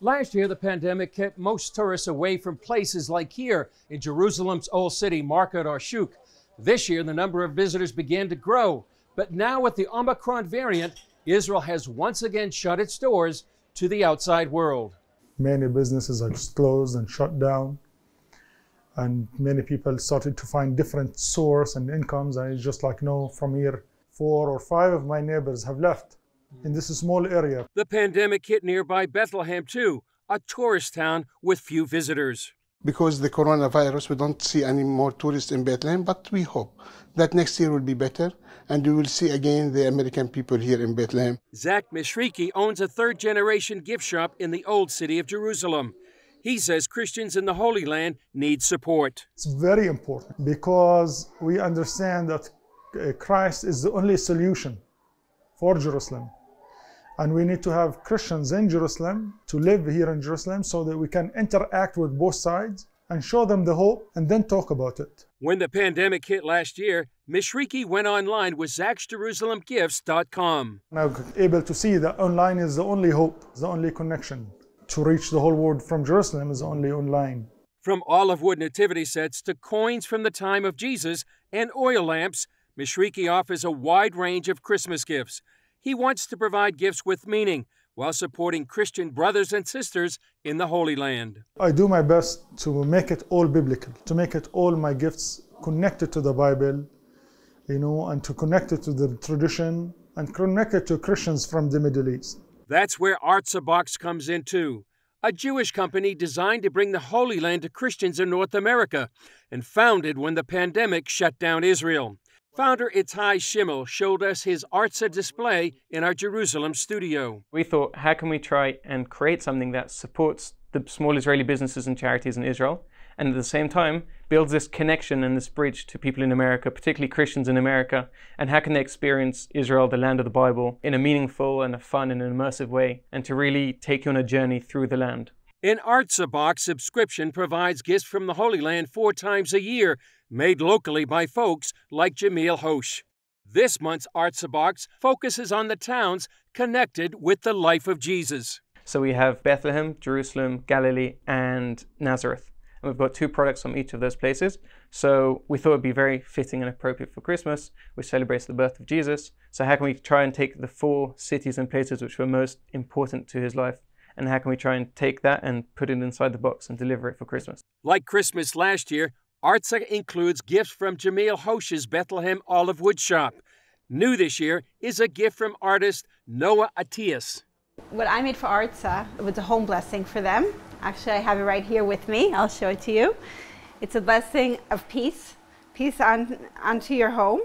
Last year, the pandemic kept most tourists away from places like here in Jerusalem's Old City Market or Shuk. This year, the number of visitors began to grow. But now with the Omicron variant, Israel has once again shut its doors to the outside world. Many businesses are just closed and shut down. And many people started to find different source and incomes. I just from here, 4 or 5 of my neighbors have left in this small area. The pandemic hit nearby Bethlehem too, a tourist town with few visitors. Because of the coronavirus, we don't see any more tourists in Bethlehem, but we hope that next year will be better and we will see again the American people here in Bethlehem. Zach Mishriki owns a third-generation gift shop in the Old City of Jerusalem. He says Christians in the Holy Land need support. It's very important because we understand that Christ is the only solution for Jerusalem. And we need to have Christians in Jerusalem to live here in Jerusalem so that we can interact with both sides and show them the hope and then talk about it. When the pandemic hit last year, Mishriki went online with ZachJerusalemGifts.com. Now able to see that online is the only hope, the only connection. To reach the whole world from Jerusalem is only online. From olive wood nativity sets to coins from the time of Jesus and oil lamps, Mishriki offers a wide range of Christmas gifts. He wants to provide gifts with meaning while supporting Christian brothers and sisters in the Holy Land. I do my best to make it all biblical, to make it all my gifts connected to the Bible, and to connect it to the tradition and connect it to Christians from the Middle East. That's where Artzabox comes in too, a Jewish company designed to bring the Holy Land to Christians in North America and founded when the pandemic shut down Israel. Founder Itai Schimmel showed us his Artza display in our Jerusalem studio. We thought, how can we try and create something that supports the small Israeli businesses and charities in Israel, and at the same time builds this connection and this bridge to people in America, particularly Christians in America, and how can they experience Israel, the land of the Bible, in a meaningful and a fun and an immersive way, and to really take you on a journey through the land. An Artzabox subscription provides gifts from the Holy Land 4 times a year, made locally by folks like Jamil Hosh. This month's Artzabox focuses on the towns connected with the life of Jesus. So we have Bethlehem, Jerusalem, Galilee, and Nazareth. And we've got 2 products from each of those places. So we thought it'd be very fitting and appropriate for Christmas, which celebrates the birth of Jesus. So how can we try and take the 4 cities and places which were most important to his life, and how can we try and take that and put it inside the box and deliver it for Christmas? Like Christmas last year, Artza includes gifts from Jamil Hosh's Bethlehem Olive Wood Shop. New this year is a gift from artist Noah Atias. What I made for Artza was a home blessing for them. Actually, I have it right here with me. I'll show it to you. It's a blessing of peace onto your home.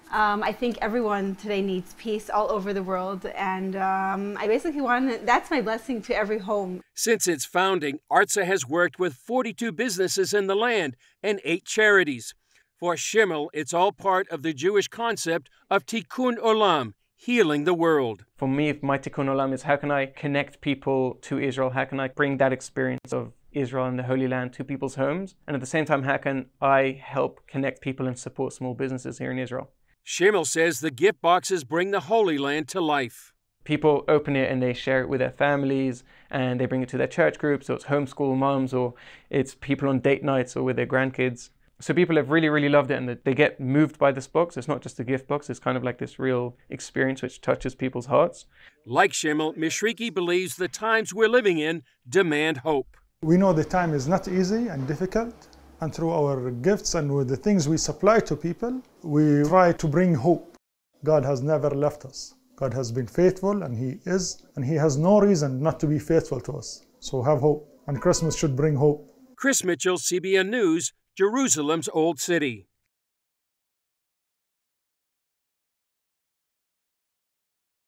I think everyone today needs peace all over the world, and I basically that's my blessing to every home. Since its founding, Artza has worked with 42 businesses in the land and 8 charities. For Schimmel, it's all part of the Jewish concept of Tikkun Olam, healing the world. For me, my Tikkun Olam is how can I connect people to Israel? How can I bring that experience of Israel and the Holy Land to people's homes? And at the same time, how can I help connect people and support small businesses here in Israel? Schimmel says the gift boxes bring the Holy Land to life. People open it and they share it with their families, and they bring it to their church groups, or it's homeschool moms, or it's people on date nights or with their grandkids. So people have really, really loved it, and they get moved by this box. It's not just a gift box, it's kind of like this real experience which touches people's hearts. Like Schimmel, Mishriki believes the times we're living in demand hope. We know the time is not easy and difficult, and through our gifts and with the things we supply to people, we try to bring hope. God has never left us. God has been faithful, and He is, and He has no reason not to be faithful to us. So have hope, and Christmas should bring hope. Chris Mitchell, CBN News, Jerusalem's Old City.